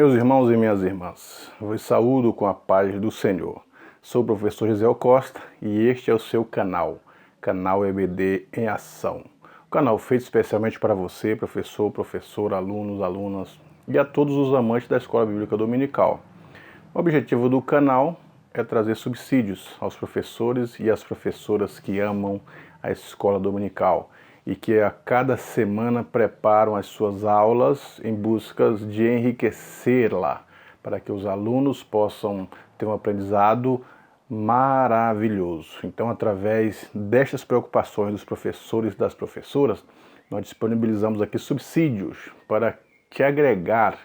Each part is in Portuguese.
Meus irmãos e minhas irmãs, vos saúdo com a paz do Senhor. Sou o professor Gisel Costa e este é o seu canal EBD em Ação. Um canal feito especialmente para você, professor, professora, alunos, alunas e a todos os amantes da Escola Bíblica Dominical. O objetivo do canal é trazer subsídios aos professores e às professoras que amam a Escola Dominical e que a cada semana preparam as suas aulas em busca de enriquecê-la, para que os alunos possam ter um aprendizado maravilhoso. Então, através destas preocupações dos professores e das professoras, nós disponibilizamos aqui subsídios para te agregar,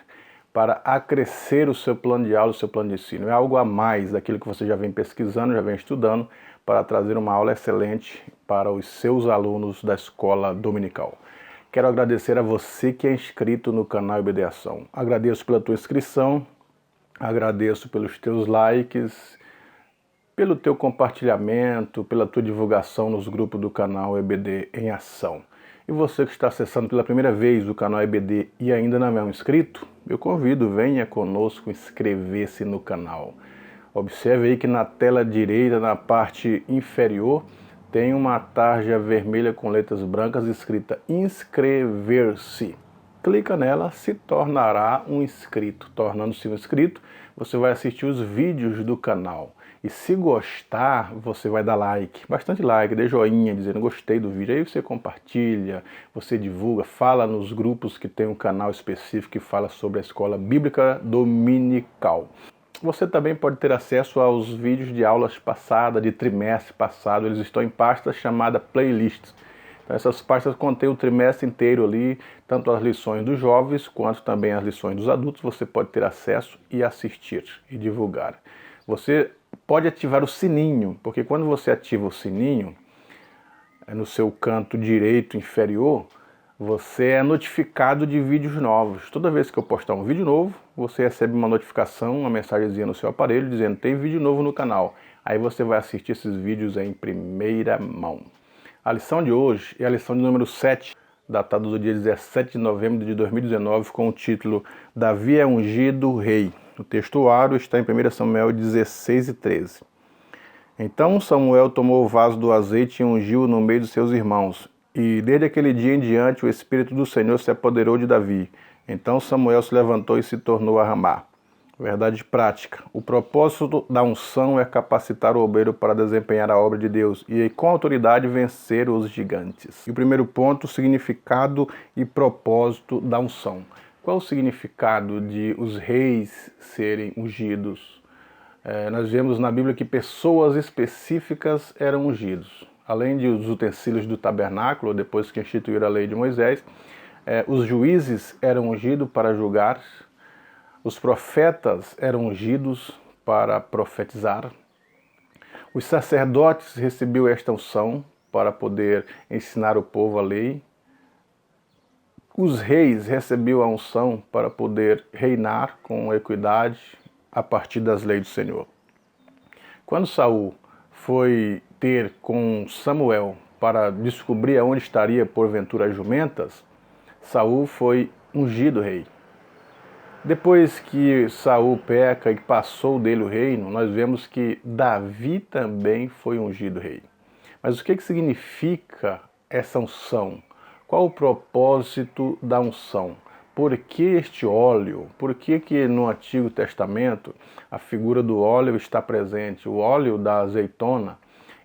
para acrescer o seu plano de aula, o seu plano de ensino. É algo a mais daquilo que você já vem pesquisando, já vem estudando, para trazer uma aula excelente para os seus alunos da Escola Dominical. Quero agradecer a você que é inscrito no canal EBD Ação. Agradeço pela tua inscrição, agradeço pelos teus likes, pelo teu compartilhamento, pela tua divulgação nos grupos do canal EBD em Ação. E você que está acessando pela primeira vez o canal EBD e ainda não é um inscrito, eu convido, venha conosco inscrever-se no canal. Observe aí que na tela direita, na parte inferior, tem uma tarja vermelha com letras brancas escrita inscrever-se. Clica nela, se tornará um inscrito. Tornando-se um inscrito, você vai assistir os vídeos do canal. E se gostar, você vai dar like, bastante like, dê joinha, dizendo gostei do vídeo. Aí você compartilha, você divulga, fala nos grupos que tem um canal específico que fala sobre a Escola Bíblica Dominical. Você também pode ter acesso aos vídeos de aulas passadas, de trimestre passado. Eles estão em pastas chamadas playlists. Então, essas pastas contêm o trimestre inteiro ali, tanto as lições dos jovens, quanto também as lições dos adultos. Você pode ter acesso e assistir e divulgar. Você pode ativar o sininho, porque quando você ativa o sininho, no seu canto direito inferior, você é notificado de vídeos novos. Toda vez que eu postar um vídeo novo, você recebe uma notificação, uma mensagenzinha no seu aparelho dizendo tem vídeo novo no canal. Aí você vai assistir esses vídeos em primeira mão. A lição de hoje é a lição de número 7, datada do dia 17 de novembro de 2019, com o título Davi é ungido rei. O textuário está em 1 Samuel 16 e 13. Então Samuel tomou o vaso do azeite e ungiu no meio de seus irmãos. E desde aquele dia em diante o Espírito do Senhor se apoderou de Davi. Então Samuel se levantou e se tornou a Ramá. Verdade prática. O propósito da unção é capacitar o obreiro para desempenhar a obra de Deus e com autoridade vencer os gigantes. E o primeiro ponto, significado e propósito da unção. Qual o significado de os reis serem ungidos? Nós vemos na Bíblia que pessoas específicas eram ungidos. Além dos utensílios do tabernáculo, depois que instituíram a lei de Moisés, os juízes eram ungidos para julgar, os profetas eram ungidos para profetizar, os sacerdotes recebiam esta unção para poder ensinar o povo a lei, os reis recebiam a unção para poder reinar com equidade a partir das leis do Senhor. Quando Saul foi ter com Samuel para descobrir aonde estaria porventura as jumentas, Saul foi ungido rei. Depois que Saul peca e passou dele o reino, nós vemos que Davi também foi ungido rei. Mas o que significa essa unção? Qual o propósito da unção? Por que este óleo? Por que no Antigo Testamento a figura do óleo está presente? O óleo da azeitona,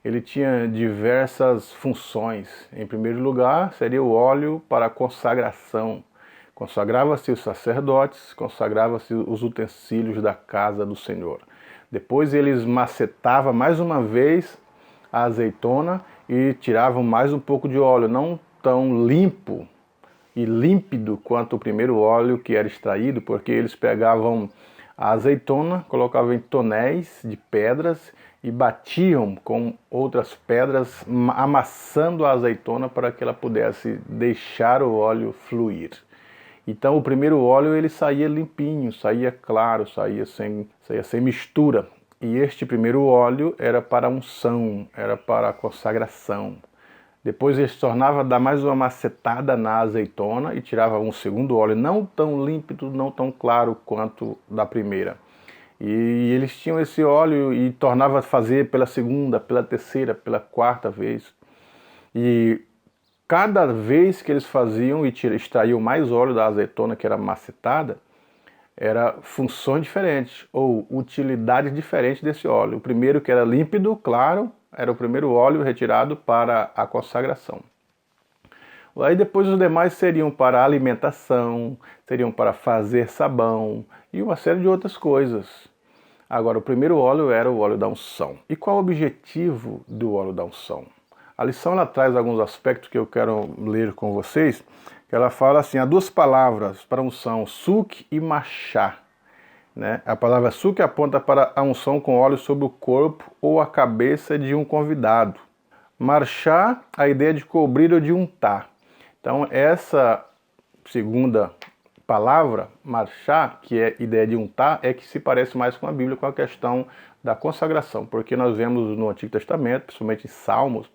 ele tinha diversas funções. Em primeiro lugar, seria o óleo para a consagração. Consagrava-se os sacerdotes, consagrava-se os utensílios da casa do Senhor. Depois eles macetavam mais uma vez a azeitona e tiravam mais um pouco de óleo, não tão limpo e límpido quanto o primeiro óleo que era extraído, porque eles pegavam a azeitona, colocavam em tonéis de pedras e batiam com outras pedras, amassando a azeitona para que ela pudesse deixar o óleo fluir. Então o primeiro óleo ele saía limpinho, saía claro, saía sem mistura. E este primeiro óleo era para a unção, era para a consagração. Depois ele se tornava a dar mais uma macetada na azeitona e tirava um segundo óleo, não tão límpido, não tão claro quanto da primeira. E eles tinham esse óleo e tornava a fazer pela segunda, pela terceira, pela quarta vez. E cada vez que eles faziam e extraíam mais óleo da azeitona que era macetada, era funções diferentes ou utilidades diferentes desse óleo. O primeiro, que era límpido, claro, era o primeiro óleo retirado para a consagração. Aí depois os demais seriam para alimentação, seriam para fazer sabão e uma série de outras coisas. Agora, o primeiro óleo era o óleo da unção. E qual o objetivo do óleo da unção? A lição ela traz alguns aspectos que eu quero ler com vocês, que ela fala assim, há duas palavras para unção, suk e machá. Né? A palavra suk aponta para a unção com óleo sobre o corpo ou a cabeça de um convidado. Marchá, a ideia de cobrir ou de untar. Então, essa segunda palavra, marchá, que é ideia de untar, é que se parece mais com a Bíblia, com a questão da consagração, porque nós vemos no Antigo Testamento, principalmente em Salmos,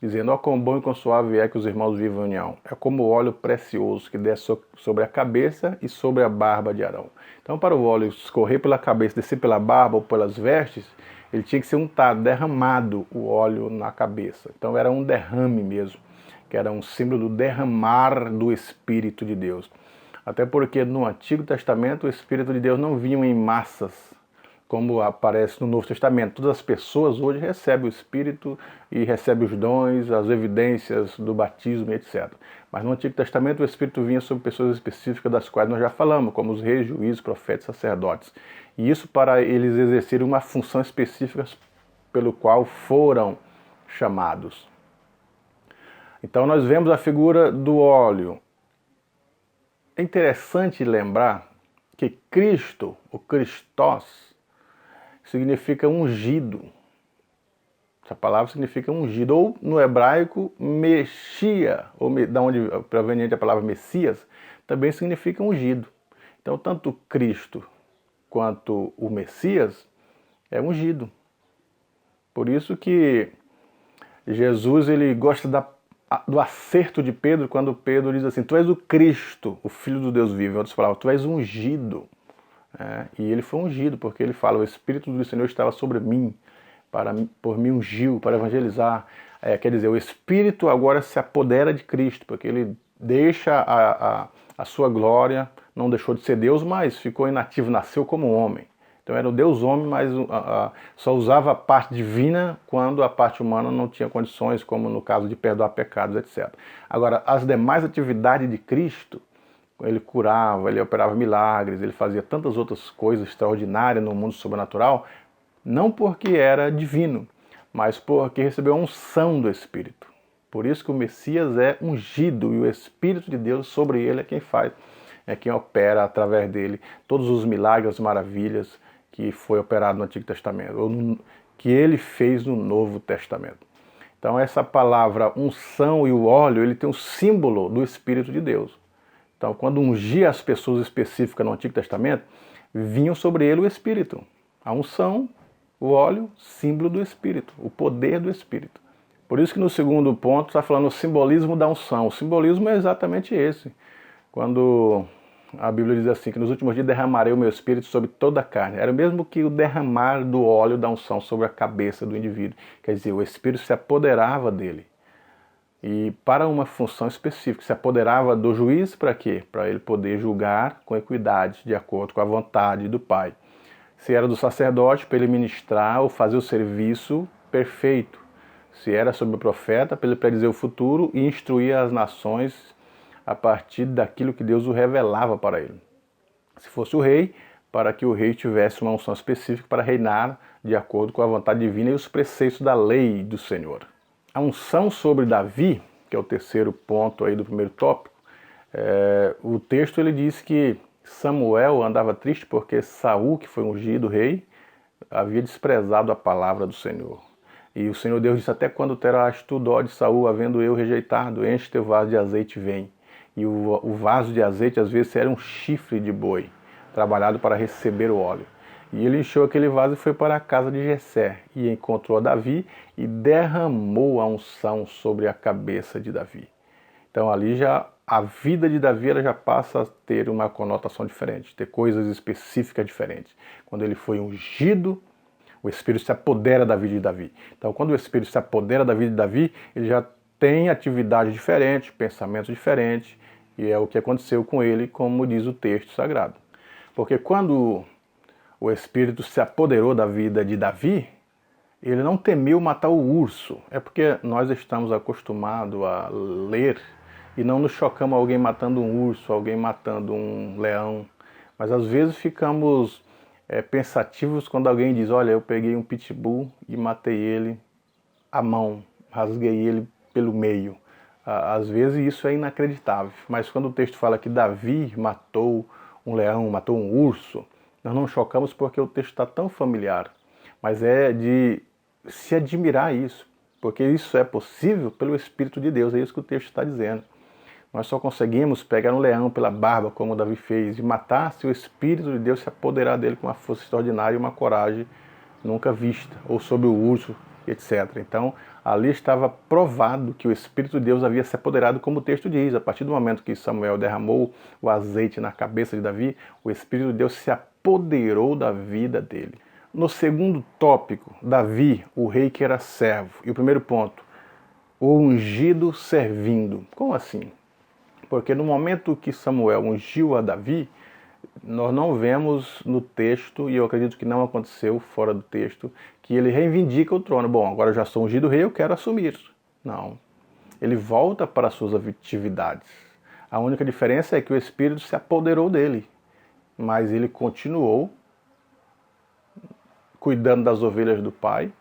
dizendo, ó quão bom e quão suave é que os irmãos vivam em união. É como óleo precioso que desce sobre a cabeça e sobre a barba de Arão. Então, para o óleo escorrer pela cabeça, descer pela barba ou pelas vestes, ele tinha que ser untado, derramado o óleo na cabeça. Então, era um derrame mesmo, que era um símbolo do derramar do Espírito de Deus. Até porque no Antigo Testamento o Espírito de Deus não vinha em massas, como aparece no Novo Testamento. Todas as pessoas hoje recebem o Espírito e recebem os dons, as evidências do batismo, etc. Mas no Antigo Testamento o Espírito vinha sobre pessoas específicas das quais nós já falamos, como os reis, juízes, profetas, sacerdotes. E isso para eles exercerem uma função específica pelo qual foram chamados. Então nós vemos a figura do óleo. É interessante lembrar que Cristo, o Christos, significa ungido. Essa palavra significa ungido. Ou no hebraico, Mexia, ou da onde é proveniente a palavra Messias, também significa ungido. Então, tanto Cristo quanto o Messias é ungido. Por isso que Jesus ele gosta do acerto de Pedro, quando Pedro diz assim, tu és o Cristo, o Filho do Deus vivo. Em outras palavras, tu és ungido. E ele foi ungido, porque ele fala, o Espírito do Senhor estava sobre mim, por me ungiu, para evangelizar. Quer dizer, o Espírito agora se apodera de Cristo, porque ele deixa a sua glória, não deixou de ser Deus, mas ficou inativo, nasceu como homem. Então era o Deus homem, mas só usava a parte divina quando a parte humana não tinha condições, como no caso de perdoar pecados, etc. Agora, as demais atividades de Cristo, ele curava, ele operava milagres, ele fazia tantas outras coisas extraordinárias no mundo sobrenatural, não porque era divino, mas porque recebeu a unção do Espírito. Por isso que o Messias é ungido e o Espírito de Deus sobre ele é quem faz, é quem opera através dele todos os milagres, as maravilhas que foi operado no Antigo Testamento, ou que ele fez no Novo Testamento. Então essa palavra unção e o óleo, ele tem um símbolo do Espírito de Deus. Então quando ungia as pessoas específicas no Antigo Testamento, vinham sobre ele o Espírito. A unção, o óleo, símbolo do Espírito, o poder do Espírito. Por isso que no segundo ponto está falando o simbolismo da unção. O simbolismo é exatamente esse. Quando a Bíblia diz assim, que nos últimos dias derramarei o meu Espírito sobre toda a carne. Era o mesmo que o derramar do óleo da unção sobre a cabeça do indivíduo. Quer dizer, o Espírito se apoderava dele. E para uma função específica, se apoderava do juiz para quê? Para ele poder julgar com equidade, de acordo com a vontade do Pai. Se era do sacerdote, para ele ministrar ou fazer o serviço perfeito. Se era sobre o profeta, para ele predizer o futuro e instruir as nações a partir daquilo que Deus o revelava para ele. Se fosse o rei, para que o rei tivesse uma unção específica para reinar de acordo com a vontade divina e os preceitos da lei do Senhor. A unção sobre Davi, que é o terceiro ponto aí do primeiro tópico, o texto ele diz que Samuel andava triste porque Saul, que foi ungido rei, havia desprezado a palavra do Senhor. E o Senhor Deus disse, até quando terás tu dó de Saul, havendo eu rejeitado, enche teu vaso de azeite e vem. E o vaso de azeite às vezes era um chifre de boi, trabalhado para receber o óleo. E ele encheu aquele vaso e foi para a casa de Jessé, e encontrou Davi e derramou a unção sobre a cabeça de Davi. Então ali já a vida de Davi ela já passa a ter uma conotação diferente, ter coisas específicas diferentes. Quando ele foi ungido, o Espírito se apodera da vida de Davi. Então quando o Espírito se apodera da vida de Davi, ele já tem atividade diferente, pensamentos diferentes, e é o que aconteceu com ele, como diz o texto sagrado. Porque quando o Espírito se apoderou da vida de Davi, ele não temeu matar o urso. É porque nós estamos acostumados a ler e não nos chocamos alguém matando um urso, alguém matando um leão. Mas às vezes ficamos pensativos quando alguém diz, olha, eu peguei um pitbull e matei ele à mão, rasguei ele pelo meio. Às vezes isso é inacreditável, mas quando o texto fala que Davi matou um leão, matou um urso, nós não chocamos porque o texto está tão familiar. Mas é de se admirar isso, porque isso é possível pelo Espírito de Deus, é isso que o texto está dizendo. Nós só conseguimos pegar um leão pela barba, como Davi fez, e matar se o Espírito de Deus se apoderar dele com uma força extraordinária e uma coragem nunca vista, ou sobre o urso, etc. Então, ali estava provado que o Espírito de Deus havia se apoderado, como o texto diz. A partir do momento que Samuel derramou o azeite na cabeça de Davi, o Espírito de Deus se apoderou da vida dele. No segundo tópico, Davi, o rei que era servo. E o primeiro ponto, o ungido servindo. Como assim? Porque no momento que Samuel ungiu a Davi, nós não vemos no texto, e eu acredito que não aconteceu fora do texto, que ele reivindica o trono. Bom, agora eu já sou ungido rei, eu quero assumir. Não. Ele volta para as suas atividades. A única diferença é que o Espírito se apoderou dele, mas ele continuou cuidando das ovelhas do pai,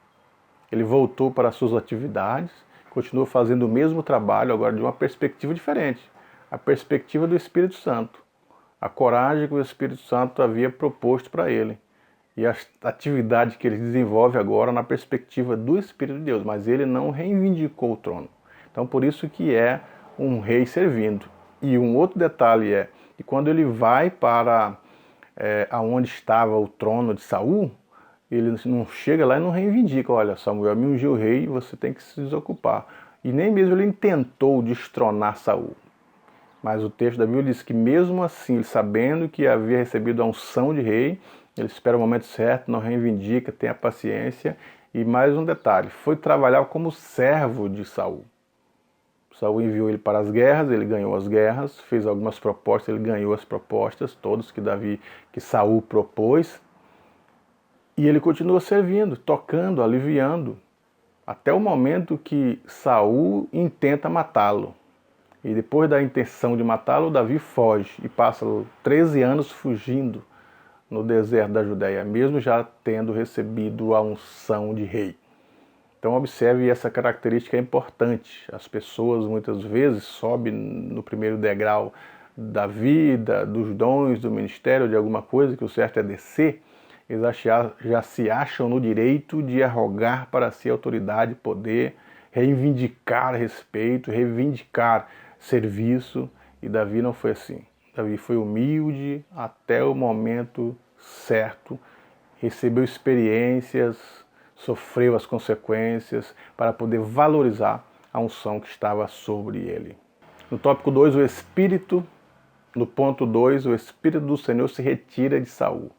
ele voltou para as suas atividades, continuou fazendo o mesmo trabalho, agora de uma perspectiva diferente, a perspectiva do Espírito Santo, a coragem que o Espírito Santo havia proposto para ele, e a atividade que ele desenvolve agora na perspectiva do Espírito de Deus, mas ele não reivindicou o trono. Então por isso que é um rei servindo. E um outro detalhe é que quando ele vai para aonde estava o trono de Saul, ele não chega lá e não reivindica, olha, Samuel me ungiu rei, você tem que se desocupar. E nem mesmo ele tentou destronar Saul. Mas o texto da Bíblia diz que mesmo assim, ele sabendo que havia recebido a unção de rei, ele espera o momento certo, não reivindica, tem a paciência. E mais um detalhe, foi trabalhar como servo de Saul. Saul enviou ele para as guerras, ele ganhou as guerras, fez algumas propostas, ele ganhou as propostas, todas que Saul propôs. E ele continua servindo, tocando, aliviando, até o momento que Saul intenta matá-lo. E depois da intenção de matá-lo, Davi foge e passa 13 anos fugindo no deserto da Judéia, mesmo já tendo recebido a unção de rei. Então observe, essa característica é importante. As pessoas muitas vezes sobem no primeiro degrau da vida, dos dons, do ministério, de alguma coisa, que o certo é descer. Eles já se acham no direito de arrogar para si autoridade, poder, reivindicar respeito, reivindicar serviço. E Davi não foi assim. Davi foi humilde até o momento certo, recebeu experiências, sofreu as consequências para poder valorizar a unção que estava sobre ele. No tópico 2, o Espírito, no ponto 2, o Espírito do Senhor se retira de Saul.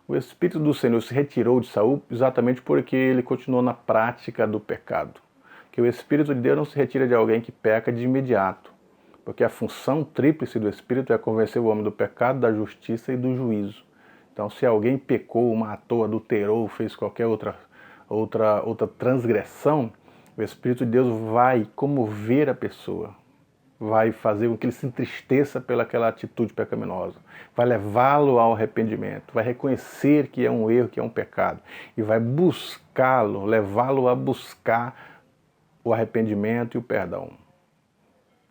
O Espírito do Senhor se retirou de Saul exatamente porque ele continuou na prática do pecado. Que o Espírito de Deus não se retira de alguém que peca de imediato, porque a função tríplice do Espírito é convencer o homem do pecado, da justiça e do juízo. Então, se alguém pecou, matou, adulterou, fez qualquer outra transgressão, o Espírito de Deus vai comover a pessoa, vai fazer com que ele se entristeça pelaquela atitude pecaminosa, vai levá-lo ao arrependimento, vai reconhecer que é um erro, que é um pecado, e vai buscá-lo, levá-lo a buscar o arrependimento e o perdão.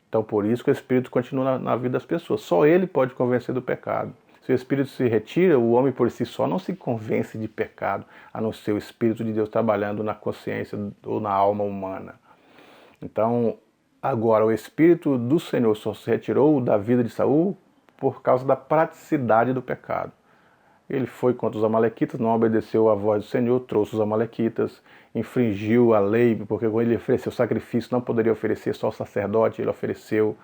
Então por isso que o Espírito continua na vida das pessoas, só ele pode convencer do pecado. Se o Espírito se retira, o homem por si só não se convence de pecado, a não ser o Espírito de Deus trabalhando na consciência ou na alma humana. Então, agora, o Espírito do Senhor só se retirou da vida de Saul por causa da praticidade do pecado. Ele foi contra os amalequitas, não obedeceu à voz do Senhor, trouxe os amalequitas, infringiu a lei, porque quando ele ofereceu sacrifício, não poderia oferecer só o sacerdote, ele ofereceu,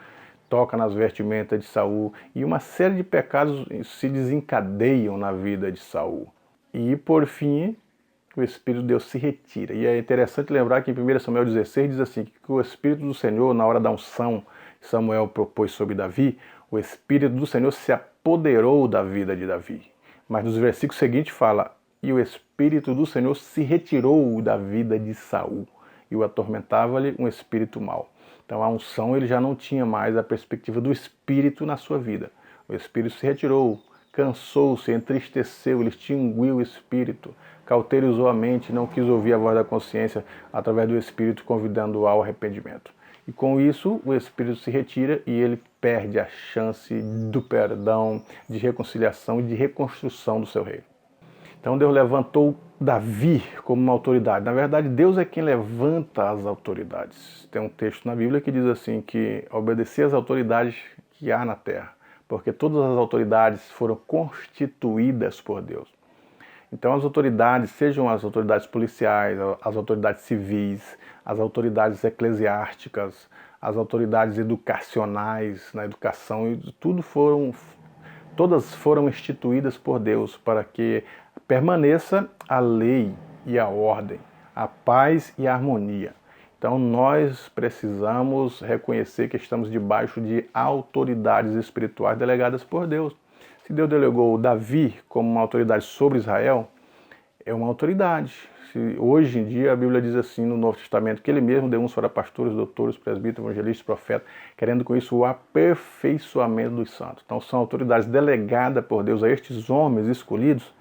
toca nas vestimentas de Saul, e uma série de pecados se desencadeiam na vida de Saul. E por fim, o Espírito de Deus se retira. E é interessante lembrar que em 1 Samuel 16 diz assim, que o Espírito do Senhor, na hora da unção, Samuel propôs sobre Davi, o Espírito do Senhor se apoderou da vida de Davi. Mas nos versículos seguintes fala, e o Espírito do Senhor se retirou da vida de Saul, e o atormentava-lhe um espírito mau. Então a unção ele já não tinha mais a perspectiva do Espírito na sua vida. O Espírito se retirou, cansou-se, entristeceu, ele extinguiu o Espírito, cauterizou a mente, não quis ouvir a voz da consciência através do Espírito, convidando-o ao arrependimento. E com isso, o Espírito se retira e ele perde a chance do perdão, de reconciliação e de reconstrução do seu reino. Então Deus levantou Davi como uma autoridade. Na verdade, Deus é quem levanta as autoridades. Tem um texto na Bíblia que diz assim, que obedecer às autoridades que há na terra, porque todas as autoridades foram constituídas por Deus. Então as autoridades, sejam as autoridades policiais, as autoridades civis, as autoridades eclesiásticas, as autoridades educacionais, na educação, todas foram instituídas por Deus para que permaneça a lei e a ordem, a paz e a harmonia. Então nós precisamos reconhecer que estamos debaixo de autoridades espirituais delegadas por Deus. Se Deus delegou Davi como uma autoridade sobre Israel, é uma autoridade. Hoje em dia a Bíblia diz assim no Novo Testamento que ele mesmo deu uns para pastores, doutores, presbíteros, evangelistas, profetas, querendo com isso o aperfeiçoamento dos santos. Então são autoridades delegadas por Deus a estes homens escolhidos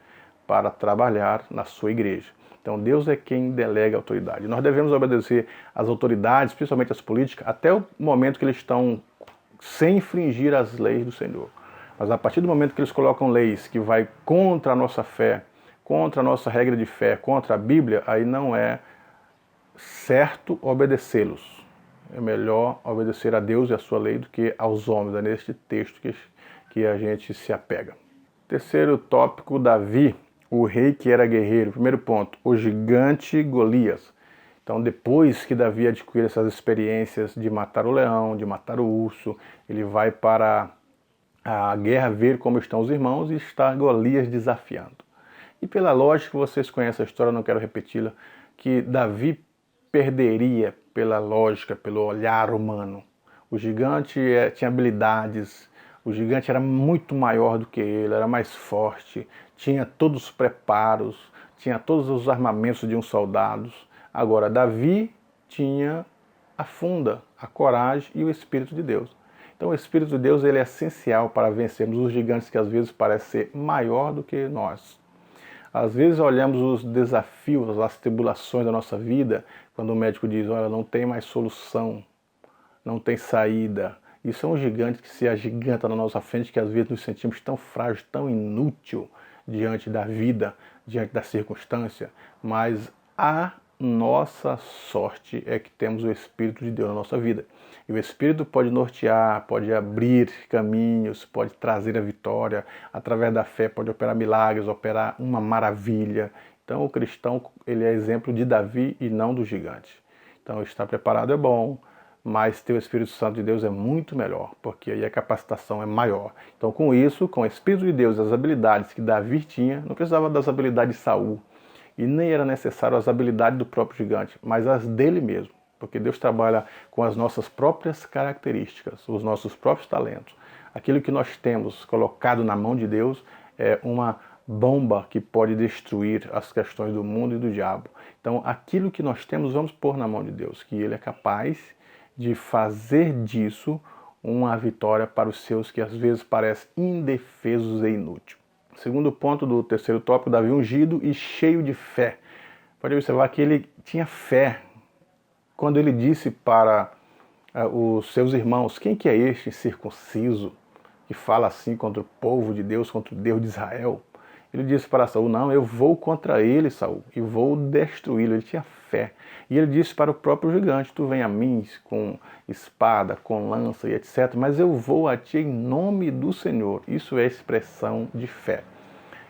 para trabalhar na sua igreja. Então Deus é quem delega a autoridade. Nós devemos obedecer às autoridades, principalmente as políticas, até o momento que eles estão sem infringir as leis do Senhor. Mas a partir do momento que eles colocam leis que vai contra a nossa fé, contra a nossa regra de fé, contra a Bíblia, aí não é certo obedecê-los. É melhor obedecer a Deus e a sua lei do que aos homens. É neste texto que a gente se apega. Terceiro tópico, Davi, o rei que era guerreiro. Primeiro ponto, o gigante Golias. Então, depois que Davi adquire essas experiências de matar o leão, de matar o urso, ele vai para a guerra ver como estão os irmãos e está Golias desafiando. E pela lógica, vocês conhecem a história, não quero repeti-la, que Davi perderia pela lógica, pelo olhar humano. O gigante tinha habilidades, o gigante era muito maior do que ele, era mais forte, tinha todos os preparos, tinha todos os armamentos de um soldado. Agora, Davi tinha a funda, a coragem e o Espírito de Deus. Então o Espírito de Deus ele é essencial para vencermos os gigantes que às vezes parecem ser maior do que nós. Às vezes olhamos os desafios, as tribulações da nossa vida, quando o médico diz, olha, não tem mais solução, não tem saída. Isso é um gigante que se agiganta na nossa frente, que às vezes nos sentimos tão frágil, tão inútil diante da vida, diante da circunstância. Mas a nossa sorte é que temos o Espírito de Deus na nossa vida. E o Espírito pode nortear, pode abrir caminhos, pode trazer a vitória. Através da fé pode operar milagres, operar uma maravilha. Então o cristão ele é exemplo de Davi e não do gigante. Então estar preparado é bom, mas ter o Espírito Santo de Deus é muito melhor, porque aí a capacitação é maior. Então com isso, com o Espírito de Deus, as habilidades que Davi tinha, não precisava das habilidades de Saul, e nem era necessário as habilidades do próprio gigante, mas as dele mesmo. Porque Deus trabalha com as nossas próprias características, os nossos próprios talentos. Aquilo que nós temos colocado na mão de Deus é uma bomba que pode destruir as questões do mundo e do diabo. Então, aquilo que nós temos, vamos pôr na mão de Deus, que Ele é capaz de fazer disso uma vitória para os seus que às vezes parecem indefesos e inúteis. Segundo ponto do terceiro tópico, Davi ungido e cheio de fé. Pode observar que ele tinha fé. Quando ele disse para os seus irmãos, quem que é este circunciso que fala assim contra o povo de Deus, contra o Deus de Israel? Ele disse para Saul, não, eu vou contra ele, Saul, e vou destruí-lo. Ele tinha fé. E ele disse para o próprio gigante, tu vem a mim com espada, com lança e etc., mas eu vou a ti em nome do Senhor. Isso é expressão de fé.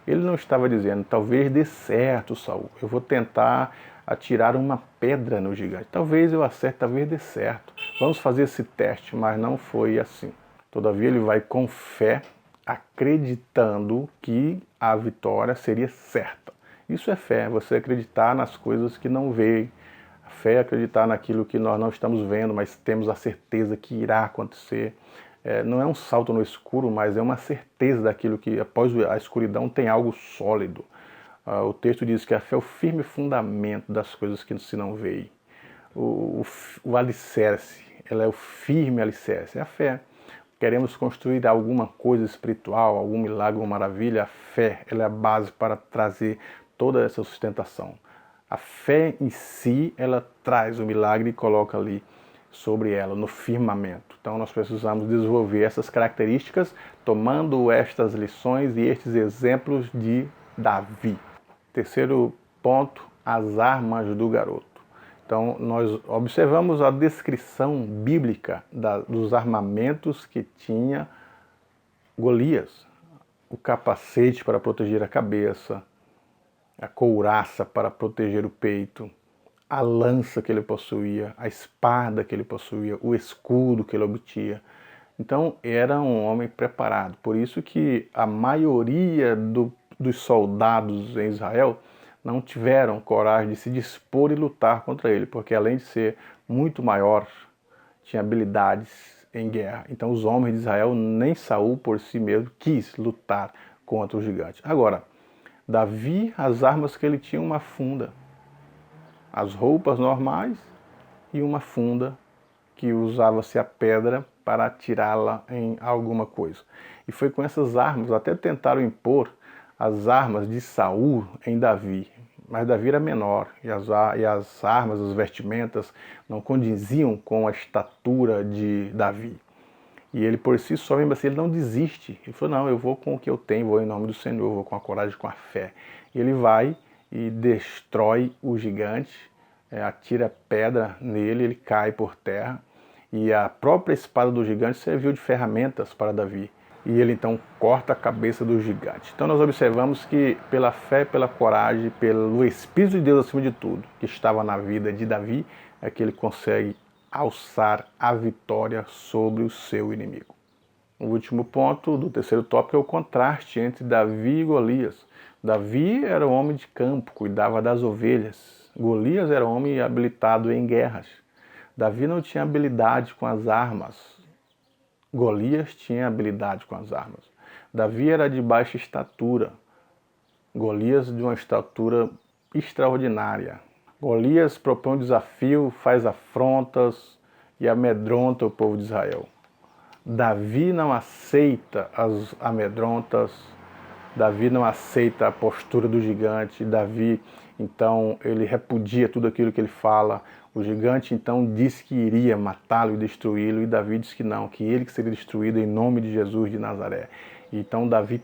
Ele não estava dizendo, talvez dê certo, Saul, eu vou tentar atirar uma pedra no gigante. Talvez eu acerte, talvez dê certo. Vamos fazer esse teste, mas não foi assim. Todavia ele vai com fé, acreditando que a vitória seria certa. Isso é fé, você acreditar nas coisas que não veem. A fé é acreditar naquilo que nós não estamos vendo, mas temos a certeza que irá acontecer. Não é um salto no escuro, mas é uma certeza daquilo que após a escuridão tem algo sólido. O texto diz que a fé é o firme fundamento das coisas que se não veem. O alicerce, ela é o firme alicerce, é a fé. Queremos construir alguma coisa espiritual, algum milagre, uma maravilha, a fé ela é a base para trazer toda essa sustentação. A fé em si, ela traz o milagre e coloca ali sobre ela, no firmamento. Então nós precisamos desenvolver essas características tomando estas lições e estes exemplos de Davi. Terceiro ponto, as armas do garoto. Então nós observamos a descrição bíblica dos armamentos que tinha Golias. O capacete para proteger a cabeça, a couraça para proteger o peito, a lança que ele possuía, a espada que ele possuía, o escudo que ele obtinha. Então era um homem preparado. Por isso que a maioria dos soldados em Israel não tiveram coragem de se dispor e lutar contra ele, porque além de ser muito maior, tinha habilidades em guerra. Então os homens de Israel, nem Saul por si mesmo, quis lutar contra o gigante. Agora, Davi, as armas que ele tinha, uma funda, as roupas normais e uma funda que usava-se a pedra para atirá-la em alguma coisa. E foi com essas armas, até tentaram impor as armas de Saul em Davi, mas Davi era menor e as armas, as vestimentas não condiziam com a estatura de Davi. E ele por si só, mesmo assim, ele não desiste. Ele falou, não, eu vou com o que eu tenho, vou em nome do Senhor, vou com a coragem, com a fé. E ele vai e destrói o gigante, atira pedra nele, ele cai por terra. E a própria espada do gigante serviu de ferramentas para Davi. E ele então corta a cabeça do gigante. Então nós observamos que pela fé, pela coragem, pelo Espírito de Deus acima de tudo, que estava na vida de Davi, é que ele consegue alçar a vitória sobre o seu inimigo. O último ponto do terceiro tópico é o contraste entre Davi e Golias. Davi era um homem de campo, cuidava das ovelhas. Golias era um homem habilitado em guerras. Davi não tinha habilidade com as armas. Golias tinha habilidade com as armas. Davi era de baixa estatura. Golias de uma estatura extraordinária. Golias propõe um desafio, faz afrontas e amedronta o povo de Israel. Davi não aceita as amedrontas, Davi não aceita a postura do gigante, Davi, então, ele repudia tudo aquilo que ele fala. O gigante, então, disse que iria matá-lo e destruí-lo, e Davi disse que não, que ele que seria destruído em nome de Jesus de Nazaré. Então, Davi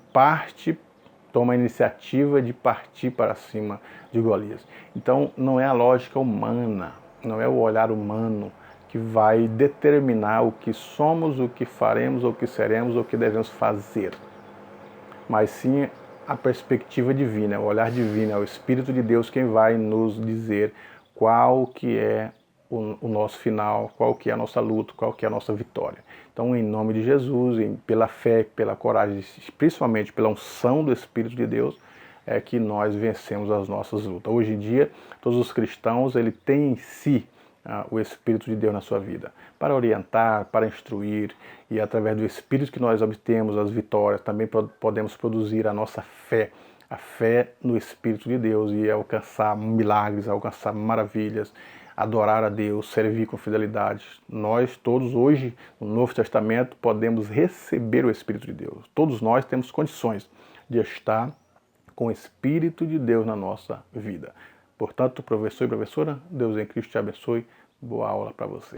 toma a iniciativa de partir para cima de Golias. Então, não é a lógica humana, não é o olhar humano que vai determinar o que somos, o que faremos, o que seremos, o que devemos fazer. Mas sim a perspectiva divina, o olhar divino, é o Espírito de Deus quem vai nos dizer qual que é o nosso final, qual que é a nossa luta, qual que é a nossa vitória. Então, em nome de Jesus, pela fé, pela coragem, principalmente pela unção do Espírito de Deus, é que nós vencemos as nossas lutas. Hoje em dia, todos os cristãos, ele tem em si o Espírito de Deus na sua vida, para orientar, para instruir, e através do Espírito que nós obtemos as vitórias, também podemos produzir a nossa fé, a fé no Espírito de Deus, e alcançar milagres, alcançar maravilhas, adorar a Deus, servir com fidelidade. Nós todos hoje, no Novo Testamento, podemos receber o Espírito de Deus. Todos nós temos condições de estar com o Espírito de Deus na nossa vida. Portanto, professor e professora, Deus em Cristo te abençoe. Boa aula para você.